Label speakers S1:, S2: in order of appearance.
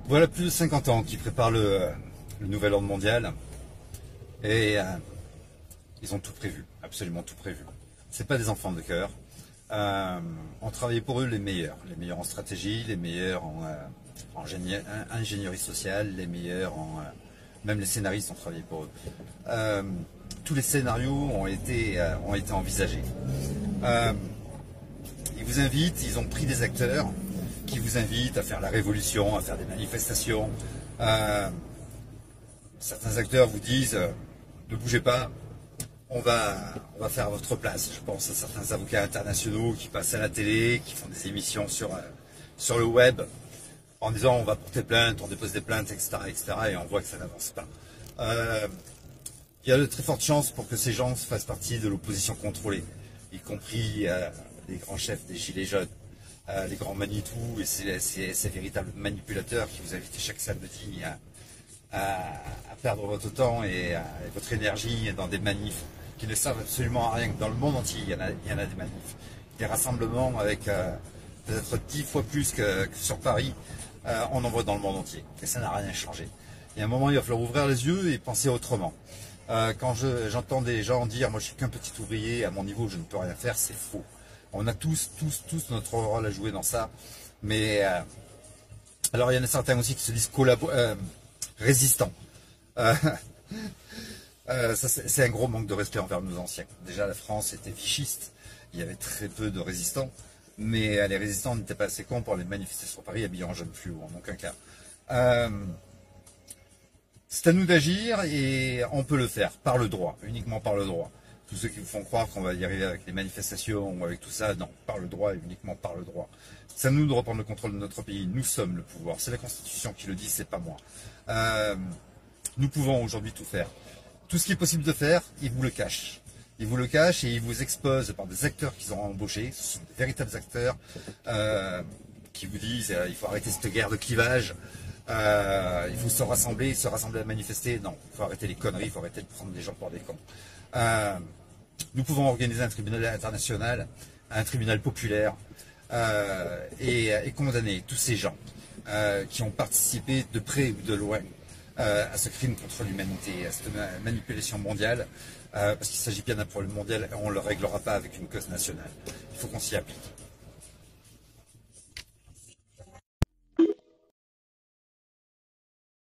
S1: Voilà plus de 50 ans qu'ils préparent le nouvel ordre mondial et ils ont tout prévu, absolument tout prévu. C'est pas des enfants de cœur. On travaillait pour eux les meilleurs en stratégie, les meilleurs en ingénierie sociale, les meilleurs en même les scénaristes ont travaillé pour eux. Tous les scénarios ont été envisagés. Ils vous invitent, ils ont pris des acteurs qui vous invitent à faire la révolution, à faire des manifestations. Certains acteurs vous disent ne bougez pas, on va faire à votre place. Je pense à certains avocats internationaux qui passent à la télé, qui font des émissions sur le web en disant on va porter plainte, on dépose des plaintes, etc., et on voit que ça n'avance pas. Il y a de très fortes chances pour que ces gens fassent partie de l'opposition contrôlée, y compris les grands chefs des Gilets jaunes, les grands Manitou et ces véritables manipulateurs qui vous invitent chaque samedi à perdre votre temps et votre énergie dans des manifs qui ne servent absolument à rien. Dans le monde entier, il y en a des manifs. Des rassemblements avec peut-être 10 fois plus que sur Paris, on en voit dans le monde entier. Et ça n'a rien changé. Il y a un moment, il va falloir ouvrir les yeux et penser autrement. Quand j'entends des gens dire « moi je suis qu'un petit ouvrier, à mon niveau je ne peux rien faire », c'est faux. On a tous notre rôle à jouer dans ça. Mais alors il y en a certains aussi qui se disent résistants. C'est un gros manque de respect envers nos anciens. Déjà la France était vichiste, il y avait très peu de résistants, mais les résistants n'étaient pas assez cons pour les manifester sur Paris habillés en jaune fluo, en aucun cas. C'est à nous d'agir et on peut le faire par le droit, uniquement par le droit. Tous ceux qui vous font croire qu'on va y arriver avec les manifestations ou avec tout ça, non, par le droit et uniquement par le droit. C'est à nous de reprendre le contrôle de notre pays, nous sommes le pouvoir, c'est la Constitution qui le dit, c'est pas moi. Nous pouvons aujourd'hui tout faire. Tout ce qui est possible de faire, ils vous le cachent. Ils vous le cachent et ils vous exposent par des acteurs qu'ils ont embauchés, ce sont des véritables acteurs qui vous disent il faut arrêter cette guerre de clivage, il faut se rassembler à manifester. Non, il faut arrêter les conneries, il faut arrêter de prendre les gens pour des cons. Nous pouvons organiser un tribunal international, un tribunal populaire et condamner tous ces gens qui ont participé de près ou de loin à ce crime contre l'humanité, à cette manipulation mondiale, parce qu'il s'agit bien d'un problème mondial et on ne le réglera pas avec une cause nationale. Il faut qu'on s'y applique.